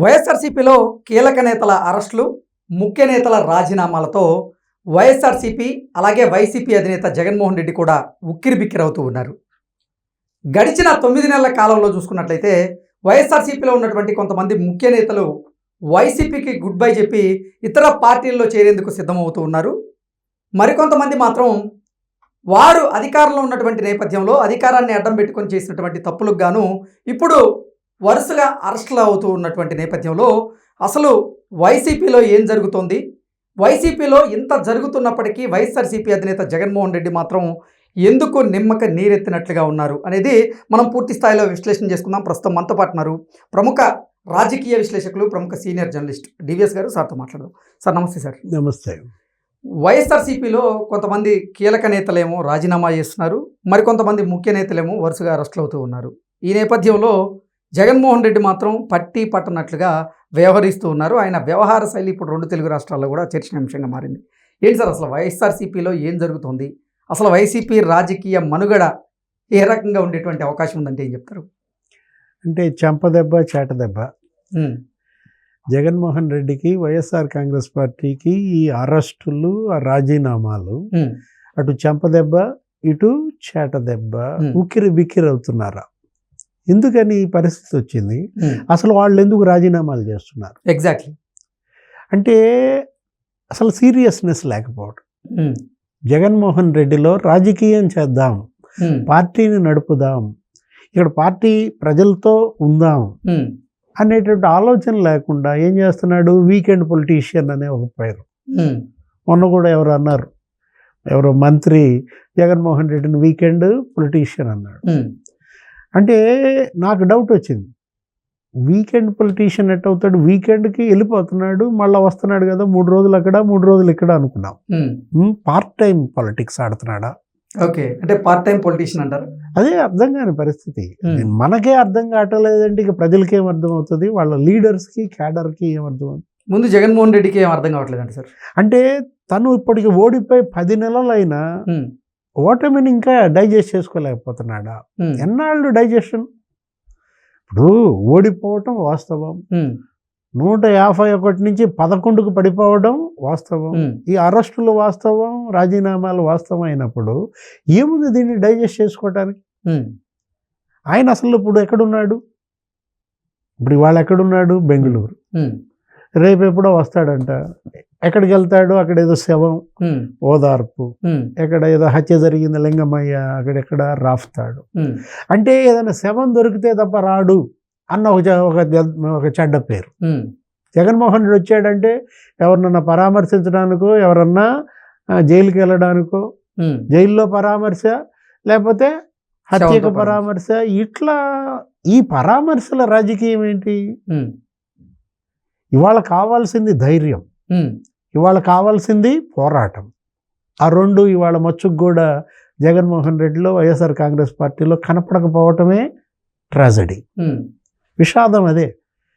వైఎస్ఆర్సీపీలో కీలక నేతల అరెస్టులు, ముఖ్య నేతల రాజీనామాలతో వైఎస్ఆర్సీపీ అలాగే వైసీపీ అధినేత జగన్మోహన్ రెడ్డి కూడా ఉక్కిరిబిక్కిరవుతూ ఉన్నారు. గడిచిన 9 నెలల కాలంలో చూసుకున్నట్లయితే వైఎస్ఆర్సీపీలో ఉన్నటువంటి కొంతమంది ముఖ్య నేతలు వైసీపీకి గుడ్ బై చెప్పి ఇతర పార్టీల్లో చేరేందుకు సిద్ధమవుతూ ఉన్నారు. మరికొంతమంది మాత్రం వారు అధికారంలో ఉన్నటువంటి నేపథ్యంలో అధికారాన్ని అడ్డం పెట్టుకొని చేసినటువంటి తప్పులకు గాను ఇప్పుడు వరుసగా అరెస్టులు అవుతూ ఉన్నటువంటి నేపథ్యంలో అసలు వైసీపీలో ఏం జరుగుతోంది, వైసీపీలో ఇంత జరుగుతున్నప్పటికీ వైఎస్ఆర్సీపీ అధినేత జగన్మోహన్ రెడ్డి మాత్రం ఎందుకు నిమ్మక నీరెత్తినట్లుగా ఉన్నారు అనేది మనం పూర్తి స్థాయిలో విశ్లేషణ చేసుకుందాం. ప్రస్తుతం మనతో పాటు ఉన్నారు ప్రముఖ రాజకీయ విశ్లేషకులు, ప్రముఖ సీనియర్ జర్నలిస్ట్ డివిఎస్ గారు. సార్తో మాట్లాడదాం. సార్ నమస్తే. సార్ నమస్తే. వైఎస్ఆర్సీపీలో కొంతమంది కీలక నేతలేమో రాజీనామా చేస్తున్నారు, మరికొంతమంది ముఖ్య నేతలేమో వరుసగా అరెస్టులు అవుతూ ఉన్నారు. ఈ నేపథ్యంలో జగన్మోహన్ రెడ్డి మాత్రం పట్టి పట్టనట్లుగా వ్యవహరిస్తూ ఉన్నారు. ఆయన వ్యవహార శైలి ఇప్పుడు 2 తెలుగు రాష్ట్రాల్లో కూడా చర్చనీయాంశంగా మారింది. ఏంటి సార్ అసలు వైఎస్ఆర్సీపీలో ఏం జరుగుతుంది, అసలు వైసీపీ రాజకీయ మనుగడ ఏ రకంగా ఉండేటువంటి అవకాశం ఉందంటే ఏం చెప్తారు? అంటే చెంపదెబ్బ చేటదెబ్బ. జగన్మోహన్ రెడ్డికి, వైఎస్ఆర్ కాంగ్రెస్ పార్టీకి ఈ అరెస్టులు, రాజీనామాలు అటు చెంపదెబ్బ ఇటు చేటదెబ్బ, ఉక్కిరి బిక్కిరి అవుతున్నారా? ఎందుకని ఈ పరిస్థితి వచ్చింది? అసలు వాళ్ళు ఎందుకు రాజీనామాలు చేస్తున్నారు? ఎగ్జాక్ట్లీ. అంటే అసలు సీరియస్నెస్ లేకపోవడం. జగన్మోహన్ రెడ్డిలో రాజకీయం చేద్దాం, పార్టీని నడుపుదాం, ఇక్కడ పార్టీ ప్రజలతో ఉందాం అనేటువంటి ఆలోచన లేకుండా ఏం చేస్తున్నాడు? వీకెండ్ పొలిటీషియన్ అనే ఒక పేరు. మొన్న కూడా ఎవరు అన్నారు, ఎవరో మంత్రి జగన్మోహన్ రెడ్డిని వీకెండ్ పొలిటీషియన్ అన్నాడు. అంటే నాకు డౌట్ వచ్చింది, వీకెండ్ పొలిటీషియన్ ఎట్ అవుతాడు? వీకెండ్కి వెళ్ళిపోతున్నాడు, మళ్ళీ వస్తున్నాడు కదా, 3 రోజులు అక్కడ 3 రోజులు ఇక్కడ అనుకున్నాం. పార్ట్ టైం పాలిటిక్స్ ఆడుతున్నాడా? ఓకే, అంటే పార్ట్ టైం పొలిటీషియన్ అంటారు. అదే అర్థం కాని పరిస్థితి. మనకే అర్థం కావట్లేదంటే ఇక ప్రజలకి ఏం అర్థం అవుతుంది, వాళ్ళ లీడర్స్కి క్యాడర్కి ఏం అర్థం అవుతుంది? ముందు జగన్మోహన్ రెడ్డికి ఏం అర్థం కావట్లేదండి సార్. అంటే తను ఇప్పటికి ఓడిపోయి 10 నెలలైనా ఓటమిని ఇంకా డైజెస్ట్ చేసుకోలేకపోతున్నాడా? ఎన్నాళ్ళు డైజెషన్? ఇప్పుడు ఓడిపోవటం వాస్తవం, 151 నుంచి 11కు పడిపోవడం వాస్తవం, ఈ అరెస్టులు వాస్తవం, రాజీనామాలు వాస్తవం అయినప్పుడు ఏముంది దీన్ని డైజెస్ట్ చేసుకోవటానికి? ఆయన అసలు ఇప్పుడు ఎక్కడున్నాడు? ఇప్పుడు ఇవాళ ఎక్కడున్నాడు? బెంగళూరు. రేపు ఎప్పుడో వస్తాడంట. ఎక్కడికి వెళ్తాడు? అక్కడ ఏదో శవం, ఓదార్పు, ఎక్కడ ఏదో హత్య జరిగింది లింగమయ్య, అక్కడెక్కడ రాఫ్తాడు. అంటే ఏదైనా శవం దొరికితే తప్ప రాడు అన్న ఒక చెడ్డ పేరు. జగన్మోహన్ రెడ్డి వచ్చాడంటే ఎవరినన్నా పరామర్శించడానికో, ఎవరన్నా జైలుకి వెళ్ళడానికో, జైల్లో పరామర్శ, లేకపోతే హత్యకు పరామర్శ, ఇట్లా ఈ పరామర్శల రాజకీయం ఏంటి? ఇవాళ కావాల్సింది ధైర్యం, ఇవాళ కావాల్సింది పోరాటం. ఆ రెండు ఇవాళ మచ్చుకు కూడా జగన్మోహన్ రెడ్డిలో, వైఎస్ఆర్ కాంగ్రెస్ పార్టీలో కనపడకపోవటమే ట్రాజడీ, విషాదం. అదే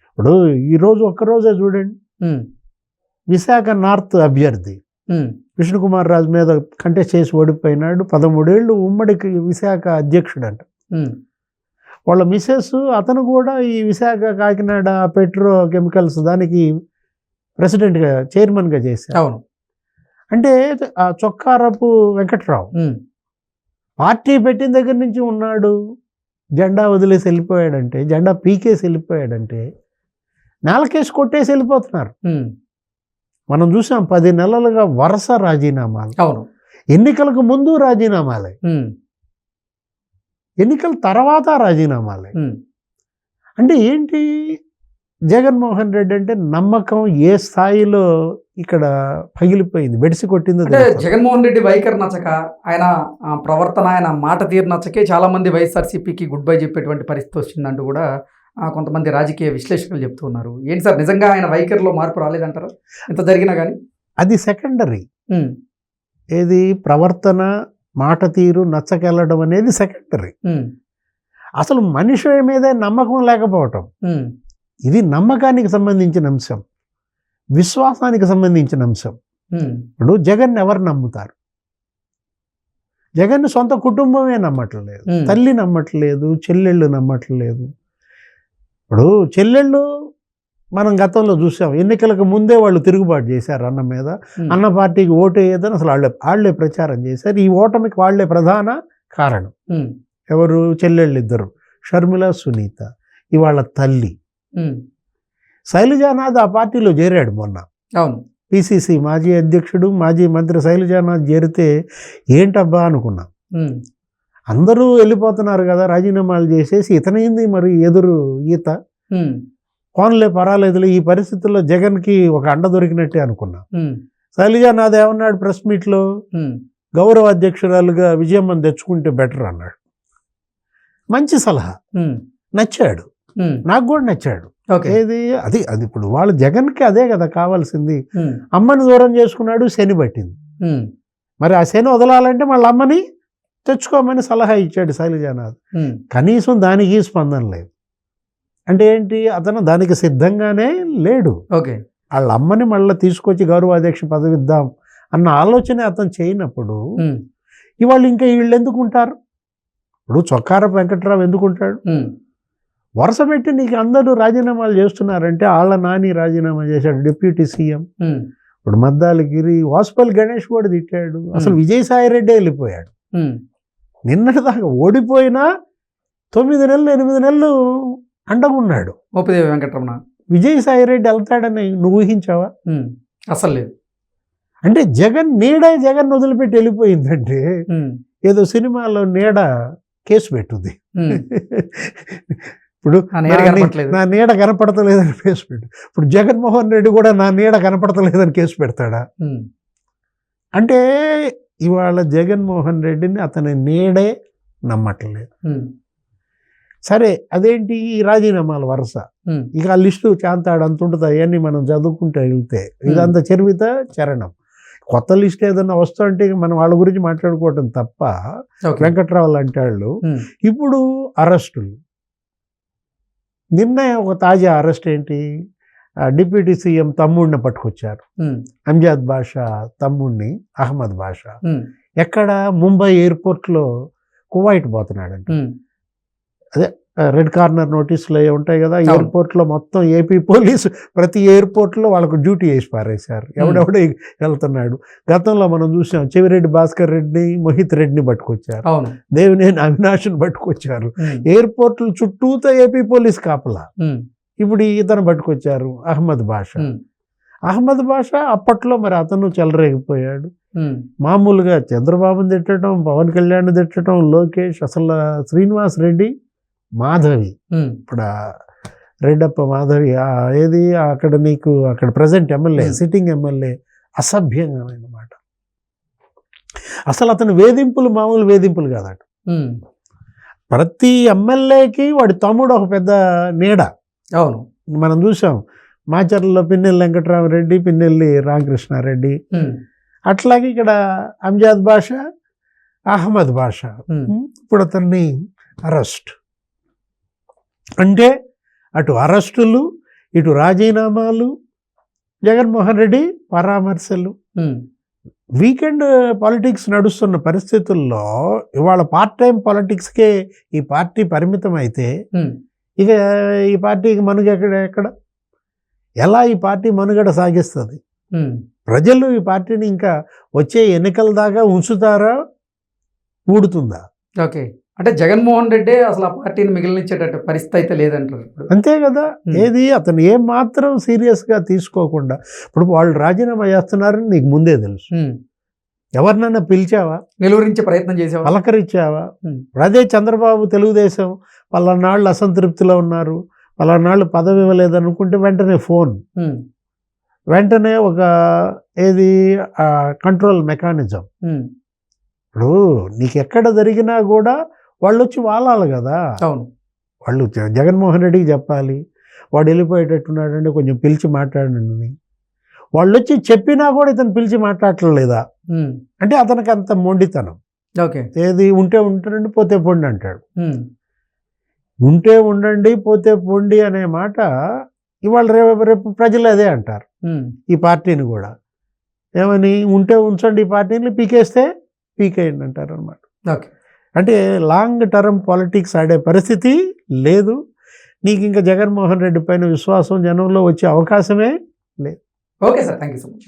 ఇప్పుడు ఈరోజు ఒక్కరోజే చూడండి, విశాఖ నార్త్ అభ్యర్థి విష్ణుకుమార్ రాజు మీద కంటెస్ట్ చేసి ఓడిపోయినాడు. 13 ఏళ్ళు ఉమ్మడికి విశాఖ అధ్యక్షుడంట. వాళ్ళ మిసెస్, అతను కూడా ఈ విశాఖ కాకినాడ పెట్రో కెమికల్స్ దానికి ప్రెసిడెంట్గా, చైర్మన్గా చేశారు. అవును. అంటే ఆ చొక్కారపు వెంకట్రావు పార్టీ పెట్టిన దగ్గర నుంచి ఉన్నాడు. జెండా వదిలేసి వెళ్ళిపోయాడంటే, జెండా పీకేసి వెళ్ళిపోయాడంటే నేలకేసి కొట్టేసి వెళ్ళిపోతున్నారు. మనం చూసాం 10 నెలలుగా వరుస రాజీనామాలు. అవును. ఎన్నికలకు ముందు రాజీనామాలే, ఎన్నికల తర్వాత రాజీనామాలే. అంటే ఏంటి? జగన్మోహన్ రెడ్డి అంటే నమ్మకం ఏ స్థాయిలో ఇక్కడ పగిలిపోయింది, బెడిసి కొట్టిందో. జగన్మోహన్ రెడ్డి వైఖరి నచ్చక, ఆయన ప్రవర్తన, ఆయన మాట తీరు నచ్చకే చాలా మంది వైఎస్ఆర్సీపీకి గుడ్ బై చెప్పేటువంటి పరిస్థితి వచ్చిందంటూ కూడా కొంతమంది రాజకీయ విశ్లేషకులు చెప్తూ ఉన్నారు. ఏంటి సార్, నిజంగా ఆయన వైఖరిలో మార్పు రాలేదంటారా ఇంత జరిగినా కానీ? అది సెకండరీ. ఏది ప్రవర్తన, మాట తీరు నచ్చకెళ్ళడం అనేది సెకండరీ. అసలు మనిషి మీదే నమ్మకం లేకపోవటం, ఇది నమ్మకానికి సంబంధించిన అంశం, విశ్వాసానికి సంబంధించిన అంశం. ఇప్పుడు జగన్ ఎవరు నమ్ముతారు? జగన్ సొంత కుటుంబమే నమ్మట్లేదు, తల్లి నమ్మట్లేదు, చెల్లెళ్ళు నమ్మట్లేదు. ఇప్పుడు చెల్లెళ్ళు మనం గతంలో చూసాం, ఎన్నికలకు ముందే వాళ్ళు తిరుగుబాటు చేశారు అన్న మీద. అన్న పార్టీకి ఓటు వేయదని అసలు వాళ్ళే ప్రచారం చేశారు. ఈ ఓటమికి వాళ్ళే ప్రధాన కారణం. ఎవరు? చెల్లెళ్ళు ఇద్దరు, షర్మిల, సునీత. ఇవాళ తల్లి శైలజానాథ్ ఆ పార్టీలో చేరాడు మొన్న. అవును, పిసిసి మాజీ అధ్యక్షుడు, మాజీ మంత్రి శైలజానాథ్ చేరితే ఏంటబ్బా అనుకున్నాం. అందరూ వెళ్ళిపోతున్నారు కదా, రాజీనామాలు చేసేసి ఇతనైంది మరి ఎదురు ఈత. ఫోన్లే పర్వాలేదులే, ఈ పరిస్థితుల్లో జగన్కి ఒక అండ దొరికినట్టే అనుకున్నా. శైలజానాథ్ ఏమన్నాడు ప్రెస్ మీట్లో? గౌరవ అధ్యక్షురాలుగా విజయమ్మని తెచ్చుకుంటే బెటర్ అన్నాడు. మంచి సలహా, నచ్చాడు, నాకు కూడా నచ్చాడు. ఏది అది అది ఇప్పుడు వాళ్ళ జగన్కి అదే కదా కావాల్సింది. అమ్మని దూరం చేసుకున్నాడు, శని పట్టింది. మరి ఆ శని వదలాలంటే మళ్ళీ అమ్మని తెచ్చుకోమని సలహా ఇచ్చాడు శైలజానాథ్. కనీసం దానికి స్పందన లేదు. అంటే ఏంటి? అతను దానికి సిద్ధంగానే లేడు. వాళ్ళ అమ్మని మళ్ళీ తీసుకొచ్చి గౌరవాధ్యక్ష పదవి ఇద్దాం అన్న ఆలోచన అతను చేయనప్పుడు ఇవాళ ఇంకా వీళ్ళు ఎందుకు ఉంటారు? ఇప్పుడు చొక్కారపు వెంకట్రావు ఎందుకుంటాడు? వరుస పెట్టి నీకు అందరూ రాజీనామాలు చేస్తున్నారంటే వాళ్ళ నాని రాజీనామా చేశాడు, డిప్యూటీ సీఎం. ఇప్పుడు మద్దాలగిరి, వాసుపల్లి గణేష్ కూడా తిట్టాడు. అసలు విజయసాయి రెడ్డి వెళ్ళిపోయాడు. నిన్నటి దాకా ఓడిపోయినా 9 నెలలు 8 నెలలు అండగున్నాడు మోపిదేవి వెంకటరమణ. విజయసాయి రెడ్డి వెళ్తాడని నువ్వు ఊహించావా? అసలు లేదు. అంటే జగన్ వదిలిపెట్టి వెళ్ళిపోయిందంటే ఏదో సినిమాలో నీడ కేసు పెట్టుద్ది. ఇప్పుడు నా నీడ కనపడతలేదని కేసు పెట్టు. ఇప్పుడు జగన్మోహన్ రెడ్డి కూడా నా నీడ కనపడతలేదని కేసు పెడతాడా? అంటే ఇవాళ జగన్మోహన్ రెడ్డిని అతని నీడే నమ్మట్లేదు. సరే, అదేంటి ఈ రాజీనామాల వరుస? ఇక ఆ లిస్టు చాంతాడు అంత ఉంటుంది. అవన్నీ మనం చదువుకుంటే వెళ్తే ఇదంతా చరివిత చరణం. కొత్త లిస్ట్ ఏదన్నా వస్తుంటే మనం వాళ్ళ గురించి మాట్లాడుకోవటం తప్ప. వెంకట్రావు లాంటి వాళ్ళు ఇప్పుడు అరెస్టులు. నిన్న ఒక తాజా అరెస్ట్ ఏంటి? డిప్యూటీ సీఎం తమ్ముడిని పట్టుకొచ్చారు. అంజాద్ బాషా తమ్ముడిని, అహ్మద్ బాషా. ఎక్కడ? ముంబై ఎయిర్పోర్ట్లో కువైట్ పోతున్నాడంట. అదే రెడ్ కార్నర్ నోటీసులు అవి ఉంటాయి కదా, ఎయిర్పోర్ట్లో మొత్తం ఏపీ పోలీసు ప్రతి ఎయిర్పోర్ట్లో వాళ్ళకు డ్యూటీ వేసి పారేశారు. ఎవడెవడ వెళ్తున్నాడు. గతంలో మనం చూసాం, చెవిరెడ్డి భాస్కర్ రెడ్డిని, మోహిత్ రెడ్డిని పట్టుకొచ్చారు, దేవినేని అవినాష్ని పట్టుకొచ్చారు. ఎయిర్పోర్ట్ల చుట్టూతో ఏపీ పోలీస్ కాపలా. ఇప్పుడు ఇతను పట్టుకొచ్చారు, అహ్మద్ బాషా. అహ్మద్ బాషా అప్పట్లో మరి అతను చెలరేగిపోయాడు. మామూలుగా చంద్రబాబుని తిట్టడం, పవన్ కళ్యాణ్ తిట్టడం, లోకేష్, అసలు శ్రీనివాస్ రెడ్డి, మాధవి, ఇప్పుడు రెడ్డప్ప మాధవి ఏది అక్కడ నీకు అక్కడ ప్రజెంట్ ఎమ్మెల్యే, సిట్టింగ్ ఎమ్మెల్యే, అసభ్యంగా మాట. అసలు అతను వేధింపులు మామూలు వేధింపులు కాదట. ప్రతి ఎమ్మెల్యేకి వాడి తమ్ముడు ఒక పెద్ద నీడ. అవును, మనం చూసాం మాచర్లలో పిన్నెల్లి వెంకటరామరెడ్డి, పిన్నెల్లి రామకృష్ణారెడ్డి. అట్లాగే ఇక్కడ అంజాద్ బాషా, అహ్మద్ బాషా. ఇప్పుడు అతన్ని అరెస్ట్. అంటే అటు అరెస్టులు, ఇటు రాజీనామాలు, జగన్మోహన్ రెడ్డి పరామర్శలు. వీకెండ్ పాలిటిక్స్ నడుస్తున్న పరిస్థితుల్లో ఇవాళ పార్ట్ టైం పాలిటిక్స్కే ఈ పార్టీ పరిమితం అయితే ఇక ఈ పార్టీకి మనుగడ ఎక్కడ? ఎలా ఈ పార్టీ మనుగడ సాగిస్తుంది? ప్రజలు ఈ పార్టీని ఇంకా వచ్చే ఎన్నికల దాకా ఉంచుతారా, ఊడుతుందా? ఓకే, అంటే జగన్మోహన్ రెడ్డి అసలు ఆ పార్టీని మిగిలించేటట్టు పరిస్థితి అయితే లేదంటారు. అంతే కదా. ఏది అతను ఏం మాత్రం సీరియస్గా తీసుకోకుండా, ఇప్పుడు వాళ్ళు రాజీనామా చేస్తున్నారని నీకు ముందే తెలుసు. ఎవరినన్నా పిలిచావా? నిలువరించే ప్రయత్నం చేసావా? పలకరించావా? అదే చంద్రబాబు తెలుగుదేశం పలానాళ్ళు అసంతృప్తిలో ఉన్నారు, పలానాళ్ళు పదవి ఇవ్వలేదనుకుంటే వెంటనే ఫోన్, వెంటనే ఒక ఏది కంట్రోల్ మెకానిజం. ఇప్పుడు నీకు ఎక్కడ జరిగినా కూడా వాళ్ళు వచ్చి వాలాలి కదా. అవును, వాళ్ళు జగన్మోహన్ రెడ్డికి చెప్పాలి, వాడు వెళ్ళిపోయేటట్టున్నాడంటే కొంచెం పిలిచి మాట్లాడండి. వాళ్ళు వచ్చి చెప్పినా కూడా ఇతను పిలిచి మాట్లాడలేదా అంటే అతనికి అంత మొండితనం. ఓకే, ఏది ఉంటే ఉంటారండి, పోతే పొండి అంటాడు. ఉంటే ఉండండి, పోతే పొండి అనే మాట ఇవాళ రేపు ప్రజలు అదే అంటారు. ఈ పార్టీని కూడా ఏమని, ఉంటే ఉంచండి ఈ పార్టీని, పీకేస్తే పీకేయండి అంటారు అనమాట. ఓకే, అంటే లాంగ్ టర్మ్ పాలిటిక్స్ ఆడే పరిస్థితి లేదు. నీకు ఇంకా జగన్మోహన్ రెడ్డి పైన విశ్వాసం జనంలో వచ్చే అవకాశమే okay sir, thank you so much.